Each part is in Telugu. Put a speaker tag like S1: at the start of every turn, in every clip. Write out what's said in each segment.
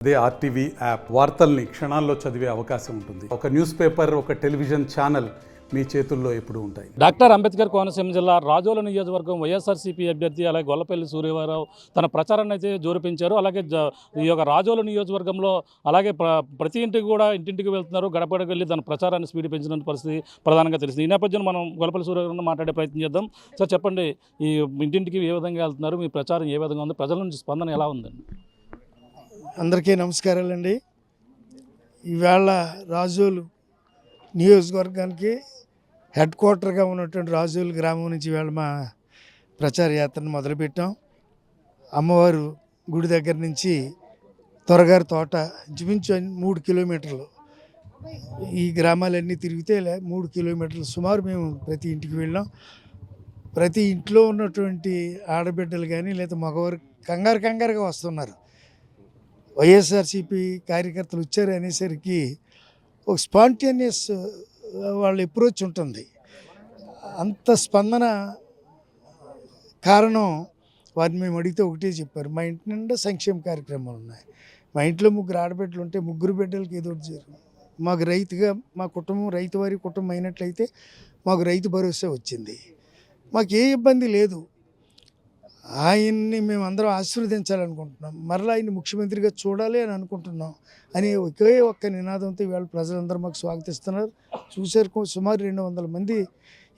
S1: అదే ఆర్టీవీ యాప్ వార్తల్ని క్షణాల్లో చదివే అవకాశం ఉంటుంది. ఒక న్యూస్ పేపర్, ఒక టెలివిజన్ ఛానల్ మీ చేతుల్లో ఎప్పుడూ ఉంటాయి.
S2: డాక్టర్ అంబేద్కర్ కోనసీమ జిల్లా రాజోల నియోజకవర్గం వైఎస్ఆర్సీపీ అభ్యర్థి అలాగే గొల్లపల్లి సూర్యవారావు తన ప్రచారాన్ని అయితే జోరుపించారు. అలాగే ఈ యొక్క రాజోల నియోజకవర్గంలో అలాగే ప్రతి ఇంటికి కూడా ఇంటింటికి వెళ్తున్నారు. గడపడకు వెళ్ళి తన ప్రచారాన్ని స్పీడ్ పెంచిన పరిస్థితి ప్రధానంగా తెలిసింది. ఈ నేపథ్యంలో మనం గొల్లపల్లి సూర్యవారావు మాట్లాడే ప్రయత్నం చేద్దాం. సార్ చెప్పండి, ఈ ఇంటింటికి ఏ విధంగా వెళ్తున్నారు, మీ ప్రచారం ఏ విధంగా ఉంది, ప్రజల నుంచి స్పందన ఎలా ఉందండి?
S3: అందరికీ నమస్కారాలండి. ఈవేళ రాజోలు నియోజకవర్గానికి హెడ్ క్వార్టర్గా ఉన్నటువంటి రాజోలు గ్రామం నుంచి ఈవేళ మా ప్రచార యాత్రను మొదలుపెట్టాం. అమ్మవారు గుడి దగ్గర నుంచి త్వరగారి తోట ఇంచుమించు 3 కిలోమీటర్లు, ఈ గ్రామాలన్నీ తిరిగితే 3 కిలోమీటర్లు సుమారు మేము ప్రతి ఇంటికి వెళ్ళాం. ప్రతి ఇంట్లో ఉన్నటువంటి ఆడబిడ్డలు కానీ లేదా మగవారు కంగారుగా వస్తున్నారు. వైఎస్ఆర్సీపీ కార్యకర్తలు వచ్చారు అనేసరికి ఒక స్పాంటేనియస్ వాళ్ళ అప్రోచ్ ఉంటుంది. అంత స్పందన కారణం వారిని మేము అడిగితే ఒకటే చెప్పారు, మా ఇంటి నిండా సంక్షేమ కార్యక్రమాలు ఉన్నాయి. మా ఇంట్లో 3 ఆడబిడ్డలు ఉంటే 3 బిడ్డలకి ఏదో ఒకటి చేరు. మాకు రైతుగా మా కుటుంబం రైతువారి కుటుంబం అయినట్లయితే మాకు రైతు భరోసా వచ్చింది. మాకు ఏ ఇబ్బంది లేదు. ఆయన్ని మేము అందరం ఆశీర్వదించాలనుకుంటున్నాం. మరలా ఆయన్ని ముఖ్యమంత్రిగా చూడాలి అని అనుకుంటున్నాం అనే ఒకే ఒక్క నినాదంతో ఇవాళ ప్రజలందరూ మాకు స్వాగతిస్తున్నారు. చూసారు, సుమారు 200 మంది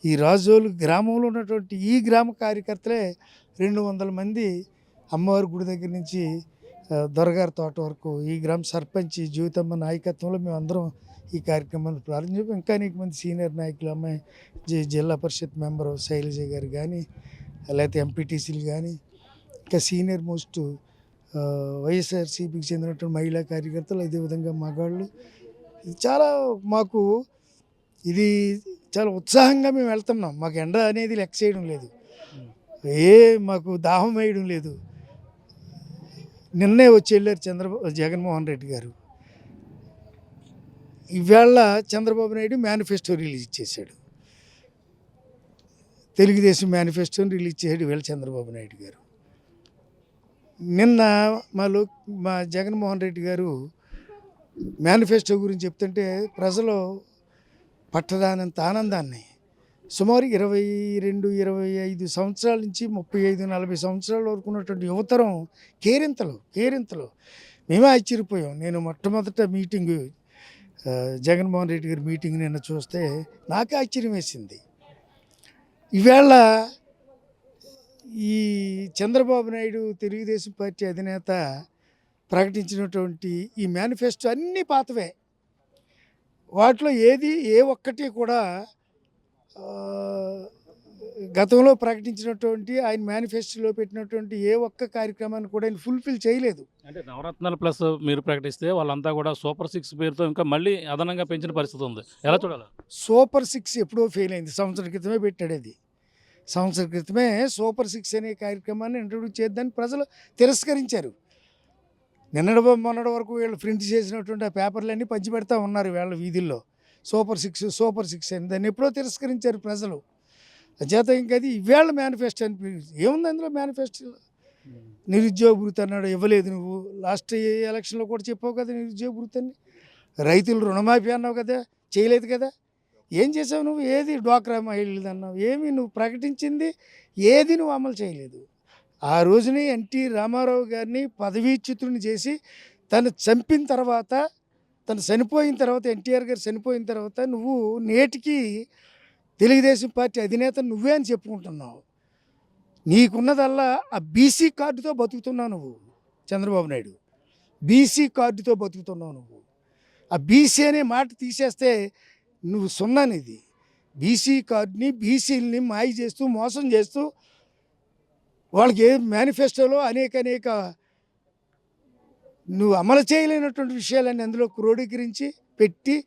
S3: ఈ రాజోలు గ్రామంలో ఉన్నటువంటి ఈ గ్రామ కార్యకర్తలే 200 మంది అమ్మవారి గుడి దగ్గర నుంచి దొరగారి తోట వరకు ఈ గ్రామ సర్పంచ్ జీవితమ్మ నాయకత్వంలో మేము అందరం ఈ కార్యక్రమాన్ని ప్రారంభించాం. ఇంకా అనేక మంది సీనియర్ నాయకులు, అమ్మాయి జిల్లా పరిషత్ మెంబరు శైలజ గారు కానీ, లేకపోతే ఎంపీటీసీలు కానీ, ఇంకా సీనియర్ మోస్ట్ వైఎస్ఆర్సీపీకి చెందినటువంటి మహిళా కార్యకర్తలు, అదేవిధంగా మగాళ్ళు, చాలా మాకు ఇది చాలా ఉత్సాహంగా మేము వెళ్తున్నాం. మాకు ఎండ అనేది లెక్క చేయడం లేదు, మాకు దాహం వేయడం లేదు. నిన్నే వచ్చి వెళ్ళారు జగన్మోహన్ రెడ్డి గారు. ఇవాళ చంద్రబాబు నాయుడు మేనిఫెస్టో రిలీజ్ చేశాడు. తెలుగుదేశం మేనిఫెస్టోని రిలీజ్ చేసాడు ఇవాళ చంద్రబాబు నాయుడు గారు. నిన్న మా జగన్మోహన్ రెడ్డి గారు మేనిఫెస్టో గురించి చెప్తుంటే ప్రజలు పట్టదానంత ఆనందాన్ని, సుమారు 22-25 సంవత్సరాల నుంచి 35-40 సంవత్సరాల వరకు ఉన్నటువంటి యువతరం కేరింతలు మేమే ఆశ్చర్యపోయాం. నేను మొట్టమొదట మీటింగు జగన్మోహన్ రెడ్డి గారి మీటింగ్ నిన్న చూస్తే నాకే ఆశ్చర్యం వేసింది. ఈవేళ ఈ చంద్రబాబు నాయుడు తెలుగుదేశం పార్టీ అధినేత ప్రకటించినటువంటి ఈ మేనిఫెస్టో అన్నీ పాతవే. వాటిలో ఏ ఒక్కటి కూడా గతంలో ప్రకటించినటువంటి ఆయన మేనిఫెస్టోలో పెట్టినటువంటి ఏ ఒక్క కార్యక్రమాన్ని కూడా ఆయన ఫుల్ఫిల్ చేయలేదు.
S2: అంటే నవరత్నాలు ప్లస్ మీరు ప్రకటిస్తే వాళ్ళంతా కూడా సూపర్ 6 పేరుతో ఇంకా మళ్ళీ అదనంగా పెంచిన పరిస్థితి ఉంది. ఎలా చూడాలి?
S3: సూపర్ 6 ఎప్పుడో ఫెయిల్ అయింది. సంవత్సరం క్రితమే పెట్టాడు. అది సంవత్సరం క్రితమే సూపర్ 6 అనే కార్యక్రమాన్ని ఇంట్రొడ్యూస్ చేద్దాన్ని ప్రజలు తిరస్కరించారు. మొన్నటి వరకు వీళ్ళు ప్రింట్ చేసినటువంటి ఆ పేపర్లన్నీ పంచిపెడతా ఉన్నారు వీళ్ళ వీధుల్లో. సూపర్ 6 అని దాన్ని ఎప్పుడో తిరస్కరించారు ప్రజలు. చేత ఇంకది ఈవేళ మేనిఫెస్టో అని ఏముంది అందులో? మేనిఫెస్టోలో నిరుద్యోగ భృతి అన్నాడు, ఇవ్వలేదు. నువ్వు లాస్ట్ ఎలక్షన్లో కూడా చెప్పావు కదా నిరుద్యోగ భృతి అని. రైతులు రుణమాఫీ అన్నావు కదా, చేయలేదు కదా. ఏం చేసావు నువ్వు? ఏది డ్వాక్రా మహిళలు అన్నావు, ఏమి నువ్వు ప్రకటించింది ఏది నువ్వు అమలు చేయలేదు. ఆ రోజుని ఎన్టీ రామారావు గారిని పదవీచ్యుతుని చేసి తను చంపిన తర్వాత, తను చనిపోయిన తర్వాత, ఎన్టీఆర్ గారు చనిపోయిన తర్వాత నువ్వు నేటికి తెలుగుదేశం పార్టీ అధినేత నువ్వే అని చెప్పుకుంటున్నావు. నీకున్నదల్లా ఆ బీసీ కార్డుతో బతుకుతున్నావు నువ్వు. చంద్రబాబు నాయుడు బీసీ కార్డుతో బతుకుతున్నావు నువ్వు. ఆ బీసీ అనే మాట తీసేస్తే నువ్వు సున్నానిది. బీసీ కార్డుని, బీసీలని మాయ చేస్తూ, మోసం చేస్తూ, వాళ్ళకి మేనిఫెస్టోలో అనేక నువ్వు అమలు చేయలేనటువంటి విషయాలన్నీ అందులో క్రోడీకరించి పెట్టి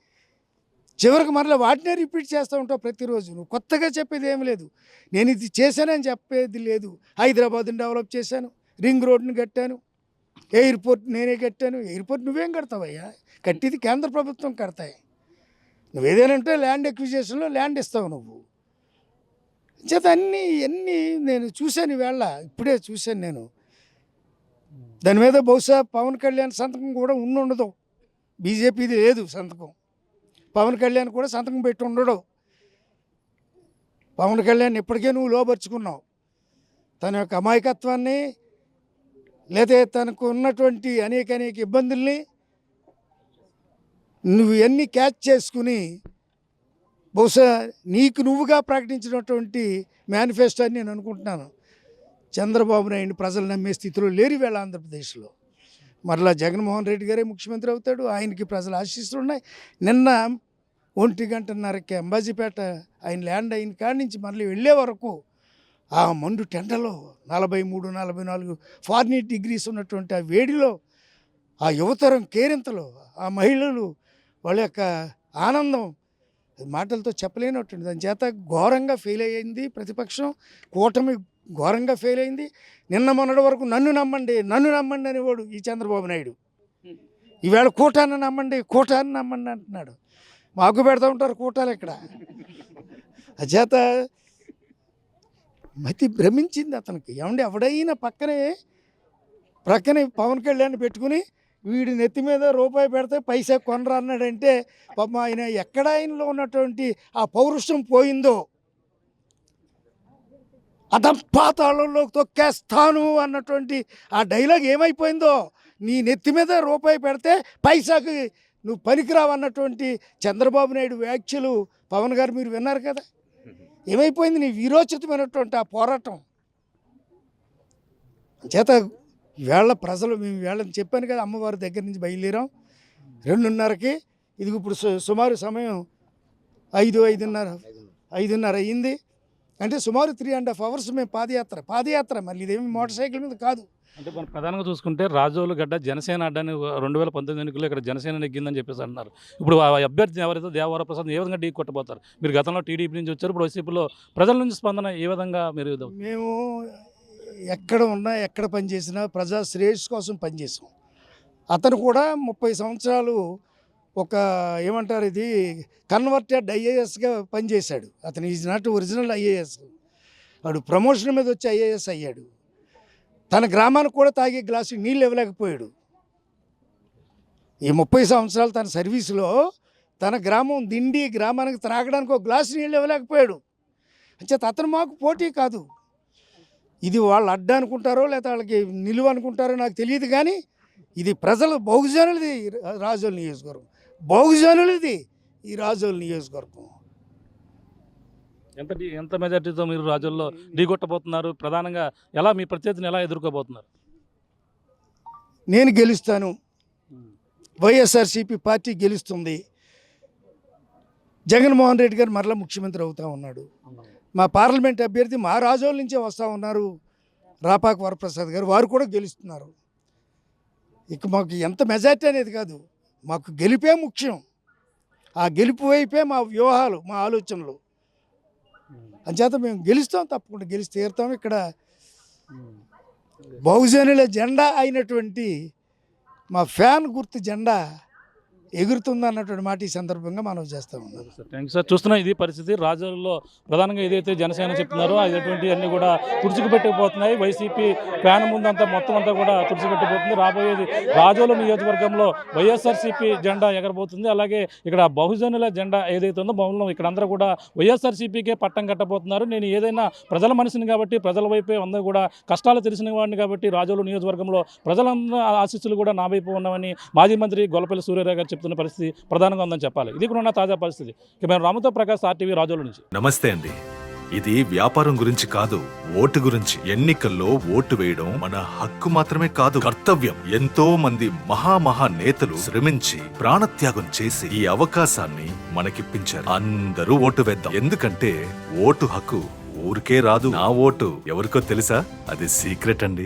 S3: చివరికి మరలా వాటినే రిపీట్ చేస్తూ ఉంటావు ప్రతిరోజు. నువ్వు కొత్తగా చెప్పేది ఏమి లేదు. నేను ఇది చేశానని చెప్పేది లేదు. హైదరాబాద్ని డెవలప్ చేశాను, రింగ్ రోడ్ని కట్టాను, ఎయిర్పోర్ట్ నేనే కట్టాను. ఎయిర్పోర్ట్ నువ్వేం కడతావయ్యా? కట్టిది కేంద్ర ప్రభుత్వం కడతాయి. నువ్వేదేనంటే ల్యాండ్ ఎక్విజిషన్లో ల్యాండ్ ఇస్తావు నువ్వు. చేత అన్నీ నేను చూశాను. ఈవేళ ఇప్పుడే చూశాను నేను. దాని మీద బహుశా పవన్ కళ్యాణ్ సంతకం కూడా ఉండదు. బీజేపీది లేదు సంతకం. పవన్ కళ్యాణ్ కూడా సంతకం పెట్టి ఉండడు. పవన్ కళ్యాణ్ ఇప్పటికే నువ్వు లోపరుచుకున్నావు. తన యొక్క అమాయకత్వాన్ని లేదా తనకు ఉన్నటువంటి అనేక ఇబ్బందుల్ని నువ్వు ఎన్ని క్యాచ్ చేసుకుని బహుశా నీకు నువ్వుగా ప్రకటించినటువంటి మేనిఫెస్టో అని నేను అనుకుంటున్నాను. చంద్రబాబు నాయుడు ప్రజలు నమ్మే స్థితిలో లేరు వేళ ఆంధ్రప్రదేశ్లో. మరలా జగన్మోహన్ రెడ్డి గారే ముఖ్యమంత్రి అవుతాడు. ఆయనకి ప్రజలు ఆశీస్సులు ఉన్నాయి. నిన్న 1:30కి అంబాజీపేట ఆయన ల్యాండ్ అయిన కాడి నుంచి మళ్ళీ వెళ్ళే వరకు ఆ మండు టెండలో 43-44 ఫారెన్హీట్ డిగ్రీస్ ఉన్నటువంటి ఆ వేడిలో ఆ యువతరం కేరింతలు, ఆ మహిళలు వాళ్ళ యొక్క ఆనందం మాటలతో చెప్పలేనట్టుంది. దాని చేత ఘోరంగా ఫెయిల్ అయ్యింది ప్రతిపక్షం. కూటమి ఘోరంగా ఫెయిల్ అయింది. నిన్న మొన్నటి వరకు నన్ను నమ్మండి అనేవాడు ఈ చంద్రబాబు నాయుడు. ఈవేళ కూటాన్ని నమ్మండి అంటున్నాడు. మాకు పెడతా ఉంటారు కూటాలు ఇక్కడ. అచేత మతి భ్రమించింది అతనికి. ఏమంటే ఎవడైనా ప్రక్కనే పవన్ కళ్యాణ్ పెట్టుకుని వీడి నెత్తి మీద రూపాయి పెడితే పైసా కొనరా అన్నాడంటే పాపం ఆయన ఎక్కడ ఆయనలో ఉన్నటువంటి ఆ పౌరుషం పోయిందో, అధపాతాళంలోకి తొక్కేస్తాను అన్నటువంటి ఆ డైలాగ్ ఏమైపోయిందో, నీ నెత్తి మీద రూపాయి పెడితే పైసాకి నువ్వు పనికిరావు అన్నటువంటి చంద్రబాబు నాయుడు వ్యాఖ్యలు పవన్ గారు మీరు విన్నారు కదా. ఏమైపోయింది నీ వీరోచితమైనటువంటి ఆ పోరాటం. చేత వేళ ప్రజలు మేము వేళని చెప్పాను కదా, అమ్మవారి దగ్గర నుంచి బయలుదేరాం 2:30కి. ఇది ఇప్పుడు సుమారు సమయం 5:30 అయ్యింది. అంటే సుమారు 3.5 hours మేము పాదయాత్ర మళ్ళీ ఇదేమి మోటార్ సైకిల్ మీద కాదు.
S2: అంటే మనం ప్రధానంగా చూసుకుంటే రాజోలు గడ్డ జనసేన అడ్డాన్ని 2019 ఎన్నికల్లో ఇక్కడ జనసేన నెగ్గిందని చెప్పేసి అంటున్నారు. ఇప్పుడు ఆ అభ్యర్థి ఎవరైతే దేవవర ప్రసాద్ ఏ విధంగా ఢీ కొట్టబోతారు? మీరు గతంలో టీడీపీ నుంచి వచ్చారు, ఇప్పుడు వైసీపీలో ప్రజల నుంచి స్పందన ఏ విధంగా మీరు?
S3: మేము ఎక్కడ ఉన్నా ఎక్కడ పనిచేసినా ప్రజా శ్రేయస్సు కోసం పనిచేసాం. అతను కూడా 30 సంవత్సరాలు ఒక ఏమంటారు ఇది కన్వర్టెడ్ ఐఏఎస్గా పనిచేశాడు. అతను ఈజ్ నాట్ ఒరిజినల్ ఐఏఎస్. వాడు ప్రమోషన్ మీద వచ్చి ఐఏఎస్ అయ్యాడు. తన గ్రామానికి కూడా తాగే గ్లాసు నీళ్ళు ఇవ్వలేకపోయాడు. ఈ 30 సంవత్సరాలు తన సర్వీసులో తన దిండి గ్రామానికి త్రాగడానికి ఒక గ్లాసు నీళ్ళు ఇవ్వలేకపోయాడు. అంచేత అతను మాకు పోటీ కాదు. ఇది వాళ్ళు అడ్డ అనుకుంటారో లేదా వాళ్ళకి నిలువ అనుకుంటారో నాకు తెలియదు, కానీ ఇది ప్రజలు బహుజనులది రాజోలు నియోజకవర్గం. బహుజనులది ఈ రాజోలు నియోజకవర్గం.
S2: ఎంత మెజార్టీతో మీరు రాజోల్లో ఢీకొట్టబోతున్నారు? ప్రధానంగా ఎలా మీ ప్రత్యర్థిని ఎలా ఎదుర్కోబోతున్నారు?
S3: నేను గెలుస్తాను. వైఎస్ఆర్సీపీ పార్టీ గెలుస్తుంది. జగన్మోహన్ రెడ్డి గారు మరలా ముఖ్యమంత్రి అవుతా ఉన్నాడు. మా పార్లమెంట్ అభ్యర్థి మా రాజోల నుంచే వస్తూ ఉన్నారు, రాపాక వరప్రసాద్ గారు. వారు కూడా గెలుస్తున్నారు. ఇక మాకు ఎంత మెజార్టీ అనేది కాదు, మాకు గెలిపే ముఖ్యం. ఆ గెలుపు వైపే మా వ్యూహాలు, మా ఆలోచనలు. అంచేత మేము గెలుస్తాం, తప్పకుండా గెలిచి తీరుతాం. ఇక్కడ బహుజనుల జెండా అయినటువంటి మా ఫ్యాన్ గుర్తు జెండా ఎగురుతుంది అన్నటువంటి మాట ఈ సందర్భంగా మనం చేస్తూ ఉన్నాం.
S2: Thank sir. చూస్తున్నా ఇది పరిస్థితి. రాజోల్లో ప్రధానంగా ఏదైతే జనసేన చెప్తున్నారో అటువంటి అన్నీ కూడా తుడిచిపెట్టుకుపోతున్నాయి. వైసీపీ ఫ్యాన్ ముందంతా మొత్తం అంతా కూడా తుడిచిపెట్టిపోతుంది. రాబోయేది రాజోలు నియోజకవర్గంలో వైఎస్ఆర్సీపీ జెండా ఎగరబోతుంది. అలాగే ఇక్కడ బహుజనుల జెండా ఏదైతే ఉందో బహుళం ఇక్కడ అందరూ కూడా వైఎస్ఆర్సీపీకే పట్టం కట్టబోతున్నారు. నేను ఏదైనా ప్రజల మనిషిని కాబట్టి ప్రజల వైపే అందరూ కూడా కష్టాలు తెలిసిన వాడిని కాబట్టి రాజోలు నియోజకవర్గంలో ప్రజలందరూ ఆశీస్సులు కూడా నా వైపు ఉన్నామని మాజీ మంత్రి గొల్లపల్లి సూర్యారావు గారు చెప్తున్న పరిస్థితి ప్రధానంగా ఉందని చెప్పాలి. ఇది కూడా ఉన్న తాజా పరిస్థితి. ఇక మేము రామతో ప్రకాష్, ఆర్టీవీ, రాజోలు నుంచి.
S4: నమస్తే అండి. ఇది వ్యాపారం గురించి కాదు, ఓటు గురించి. ఎన్నికల్లో ఓటు వేయడం మన హక్కు మాత్రమే కాదు, కర్తవ్యం. ఎంతో మంది మహా నేతలు శ్రమించి ప్రాణత్యాగం చేసి ఈ అవకాశాన్ని మనకిప్పించారు. అందరూ ఓటు వేద్దాం. ఎందుకంటే ఓటు హక్కు ఊరికే రాదు. నా ఓటు ఎవరికో తెలుసా? అది సీక్రెట్ అండి.